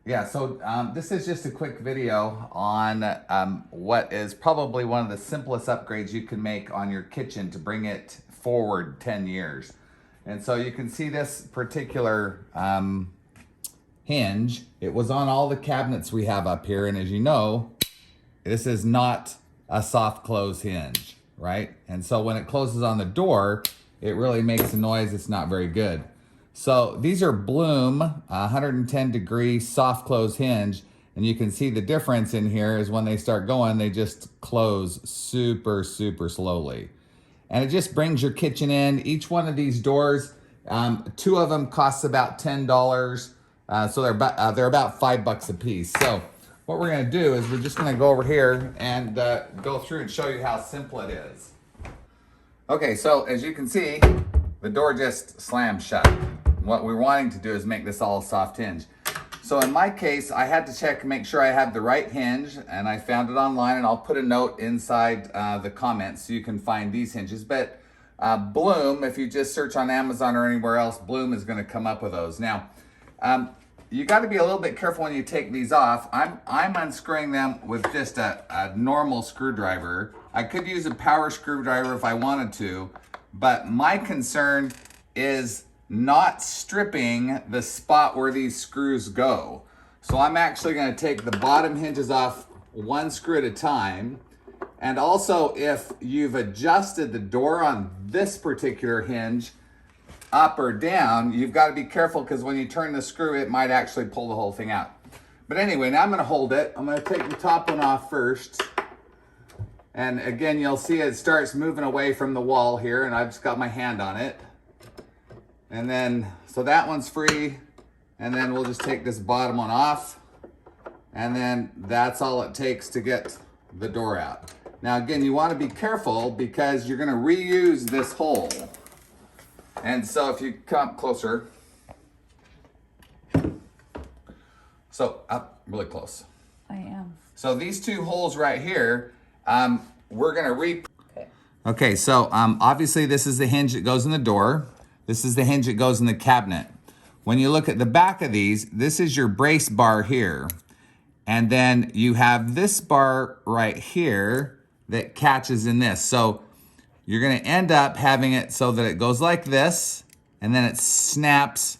Yeah, so this is just a quick video on what is probably one of the simplest upgrades you can make on your kitchen to bring it forward 10 years. And so you can see this particular hinge. It was on all the cabinets we have up here, and as you know, this is not a soft close hinge, right? And so when it closes on the door, it really makes a noise. It's not very good. So these are Blum 110 degree soft close hinge, and you can see the difference in here is when they start going, they just close super slowly. And it just brings your kitchen in. Each one of these doors, two of them costs about $10. So they're about $5 a piece. So what we're gonna do is we're just gonna go over here and go through and show you how simple it is. Okay, so as you can see, the door just slams shut. What we're wanting to do is make this all soft hinge. So in my case, I had to check, make sure I have the right hinge, and I found it online, and I'll put a note inside the comments so you can find these hinges. But Blum, if you just search on Amazon or anywhere else, Blum is gonna come up with those. Now, you gotta be a little bit careful when you take these off. I'm unscrewing them with just a normal screwdriver. I could use a power screwdriver if I wanted to, but my concern is not stripping the spot where these screws go. So I'm actually gonna take the bottom hinges off one screw at a time. And also, if you've adjusted the door on this particular hinge up or down, you've got to be careful, because when you turn the screw, it might actually pull the whole thing out. But anyway, now I'm gonna hold it. I'm gonna take the top one off first. And again, you'll see it starts moving away from the wall here, and I've just got my hand on it. And then, so that one's free. And then we'll just take this bottom one off. And then that's all it takes to get the door out. Now again, you want to be careful because you're going to reuse this hole. And so if you come closer, so up really close. I am. So these two holes right here, we're going to Okay, so obviously this is the hinge that goes in the door. This is the hinge that goes in the cabinet. When you look at the back of these, this is your brace bar here. And then you have this bar right here that catches in this. So you're gonna end up having it so that it goes like this, and then it snaps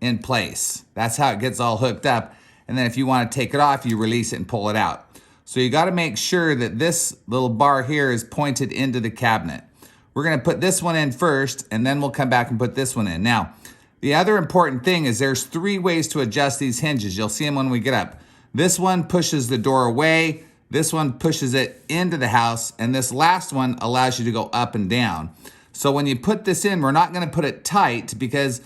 in place. That's how it gets all hooked up. And then if you wanna take it off, you release it and pull it out. So you gotta make sure that this little bar here is pointed into the cabinet. We're gonna put this one in first, and then we'll come back and put this one in. Now, the other important thing is there's 3 ways to adjust these hinges. You'll see them when we get up. This one pushes the door away, this one pushes it into the house, and this last one allows you to go up and down. So when you put this in, we're not gonna put it tight, because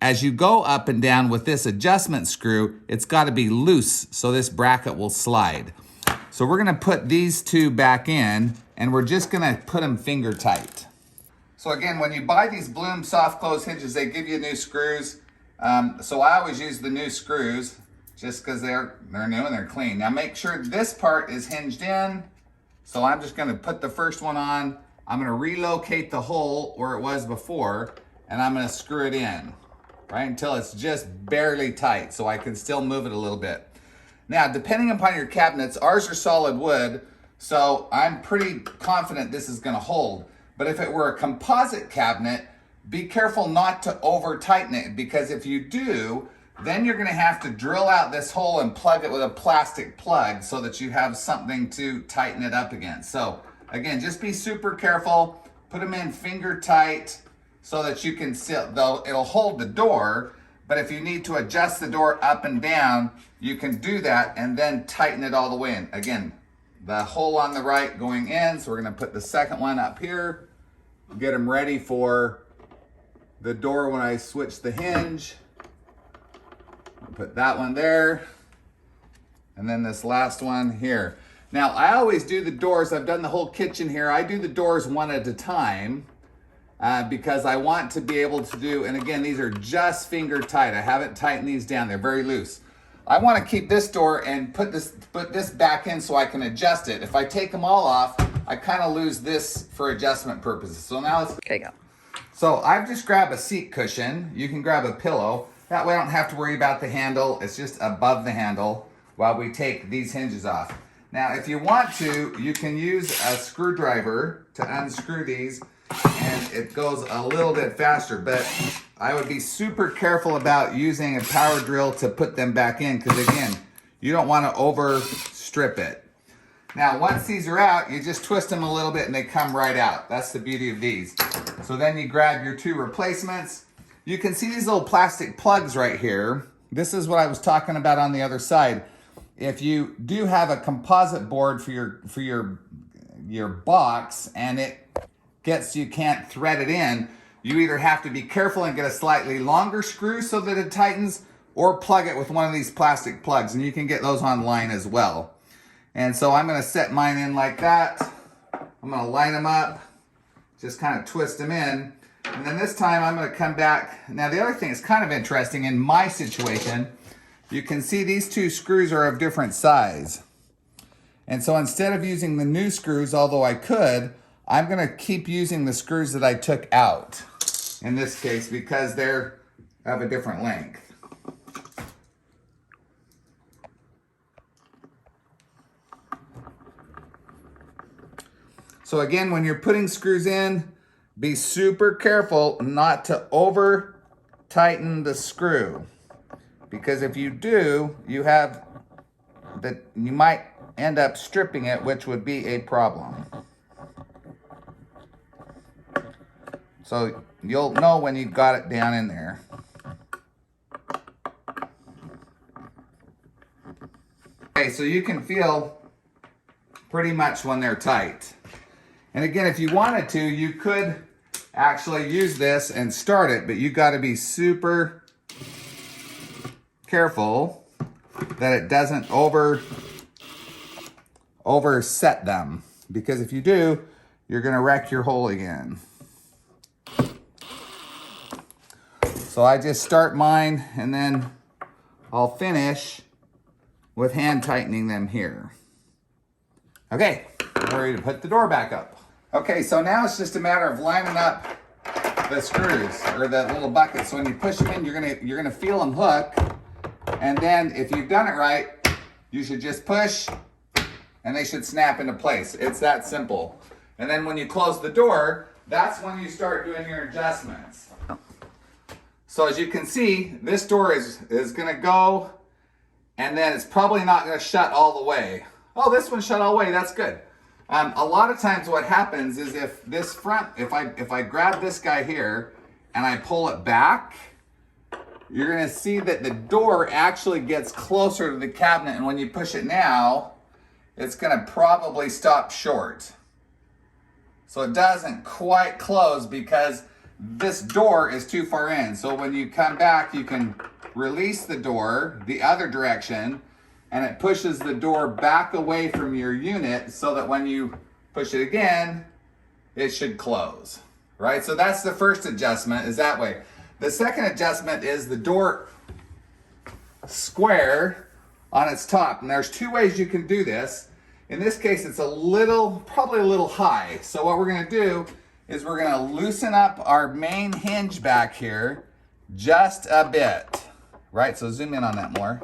as you go up and down with this adjustment screw, it's gotta be loose so this bracket will slide. So we're gonna put these 2 back in, and we're just gonna put them finger tight. So again, when you buy these Blum soft close hinges, they give you new screws. So I always use the new screws just because they're new and they're clean. Now make sure this part is hinged in. So I'm just gonna put the first one on. I'm gonna relocate the hole where it was before, and I'm gonna screw it in, right? Until it's just barely tight so I can still move it a little bit. Now, depending upon your cabinets, ours are solid wood, so I'm pretty confident this is gonna hold. But if it were a composite cabinet, be careful not to over tighten it, because if you do, then you're gonna have to drill out this hole and plug it with a plastic plug so that you have something to tighten it up against. So again, just be super careful, put them in finger tight so that you can sit, though it'll hold the door, but if you need to adjust the door up and down, you can do that and then tighten it all the way in. Again, the hole on the right going in, so we're gonna put the second one up here, get them ready for the door when I switch the hinge. I'll put that one there, and then this last one here. Now, I always do the doors, I've done the whole kitchen here, I do the doors one at a time because I want to be able to do, and again, these are just finger tight. I haven't tightened these down, they're very loose. I want to keep this door and put this back in so I can adjust it. If I take them all off, I kind of lose this for adjustment purposes. So now let's... Okay, go. So I've just grabbed a seat cushion. You can grab a pillow. That way I don't have to worry about the handle. It's just above the handle while we take these hinges off. Now, if you want to, you can use a screwdriver to unscrew these, and it goes a little bit faster, but I would be super careful about using a power drill to put them back in, because again, you don't want to over strip it. Now, once these are out, you just twist them a little bit and they come right out. That's the beauty of these. So then you grab your two replacements. You can see these little plastic plugs right here. This is what I was talking about on the other side. If you do have a composite board for your box and you can't thread it in, you either have to be careful and get a slightly longer screw so that it tightens, or plug it with one of these plastic plugs, and you can get those online as well. And so I'm going to set mine in like that. I'm going to line them up, just kind of twist them in. And then this time I'm going to come back. Now the other thing is kind of interesting in my situation. You can see these two screws are of different size. And so instead of using the new screws, although I could, I'm going to keep using the screws that I took out in this case because they're of a different length. So again, when you're putting screws in, be super careful not to over tighten the screw. Because if you do, you might end up stripping it, which would be a problem. So you'll know when you've got it down in there. Okay, so you can feel pretty much when they're tight. And again, if you wanted to, you could actually use this and start it, but you got to be super careful that it doesn't overset them, because if you do, you're going to wreck your hole again. So I just start mine and then I'll finish with hand tightening them here. Okay, I'm ready to put the door back up. Okay, so now it's just a matter of lining up the screws or the little buckets. So when you push them in, you're gonna feel them hook. And then if you've done it right, you should just push and they should snap into place. It's that simple. And then when you close the door, that's when you start doing your adjustments. So as you can see, this door is gonna go, and then it's probably not gonna shut all the way. Oh, this one shut all the way, that's good. A lot of times what happens is if this front, if I grab this guy here and I pull it back, you're gonna see that the door actually gets closer to the cabinet, and when you push it now, it's gonna probably stop short. So it doesn't quite close because this door is too far in. So when you come back, you can release the door the other direction, and it pushes the door back away from your unit so that when you push it again, it should close, right? So that's the first adjustment, is that way. The second adjustment is the door square on its top. And there's two ways you can do this. In this case, it's probably a little high. So what we're gonna do is we're gonna loosen up our main hinge back here just a bit, right? So zoom in on that more.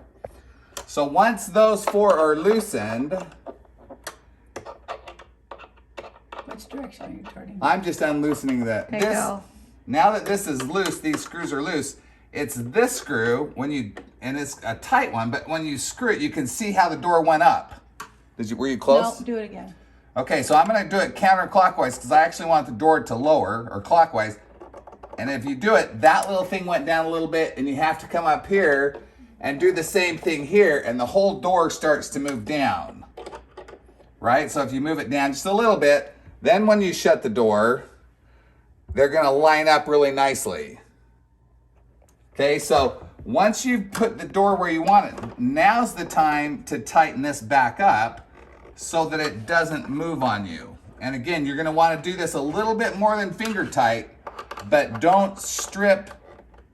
So once those four are loosened, which direction are you turning? I'm just unloosening that. Okay, go. Now that this is loose, these screws are loose. It's this screw and it's a tight one, but when you screw it, you can see how the door went up. Were you close? No, do it again. Okay, so I'm gonna do it counterclockwise because I actually want the door to lower, or clockwise. And if you do it, that little thing went down a little bit, and you have to come up here and do the same thing here, and the whole door starts to move down, right? So if you move it down just a little bit, then when you shut the door, they're gonna line up really nicely. Okay, so once you've put the door where you want it, now's the time to tighten this back up so that it doesn't move on you. And again, you're gonna wanna do this a little bit more than finger tight, but don't strip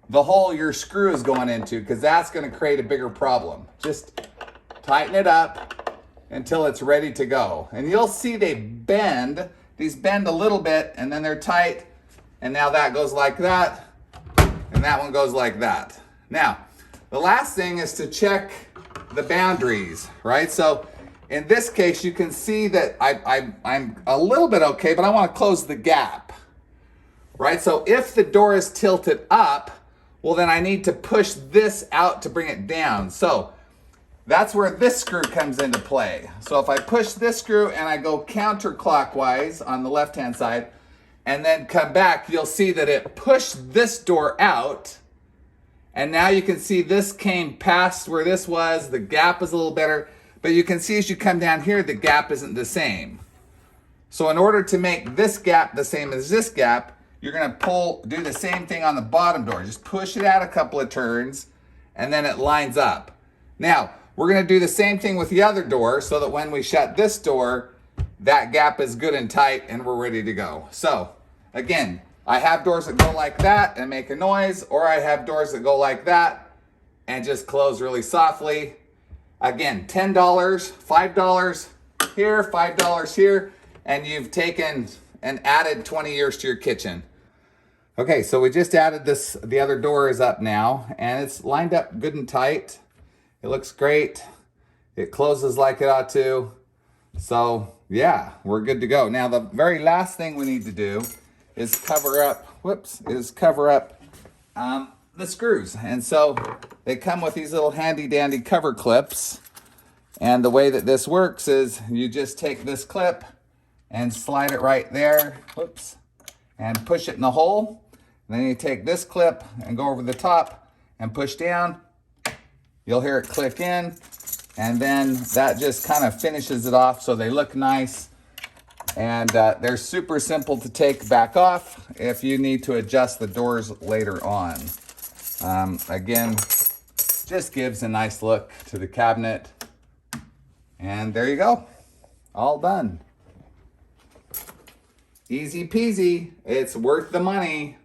the hole your screw is going into, because that's gonna create a bigger problem. Just tighten it up until it's ready to go. And you'll see these bend a little bit, and then they're tight, and now that goes like that, and that one goes like that. Now, the last thing is to check the boundaries, right? So in this case, you can see that I'm a little bit okay, but I want to close the gap, right? So if the door is tilted up, well, then I need to push this out to bring it down. So that's where this screw comes into play. So if I push this screw and I go counterclockwise on the left-hand side and then come back, you'll see that it pushed this door out. And now you can see this came past where this was. The gap is a little better. But you can see as you come down here, the gap isn't the same. So in order to make this gap the same as this gap, you're going to do the same thing on the bottom door. Just push it out a couple of turns and then it lines up. Now, we're going to do the same thing with the other door so that when we shut this door, that gap is good and tight and we're ready to go. So again, I have doors that go like that and make a noise, or I have doors that go like that and just close really softly. Again, $10, $5 here, $5 here, and you've taken and added 20 years to your kitchen. Okay, so we just added this, the other door is up now, and it's lined up good and tight. It looks great. It closes like it ought to. So yeah, we're good to go. Now the very last thing we need to do is cover up the screws. And so they come with these little handy dandy cover clips. And the way that this works is you just take this clip and slide it right there, whoops, and push it in the hole. And then you take this clip and go over the top and push down. You'll hear it click in, and then that just kind of finishes it off so they look nice. And they're super simple to take back off if you need to adjust the doors later on. Again, just gives a nice look to the cabinet. And there you go, all done. Easy peasy, it's worth the money.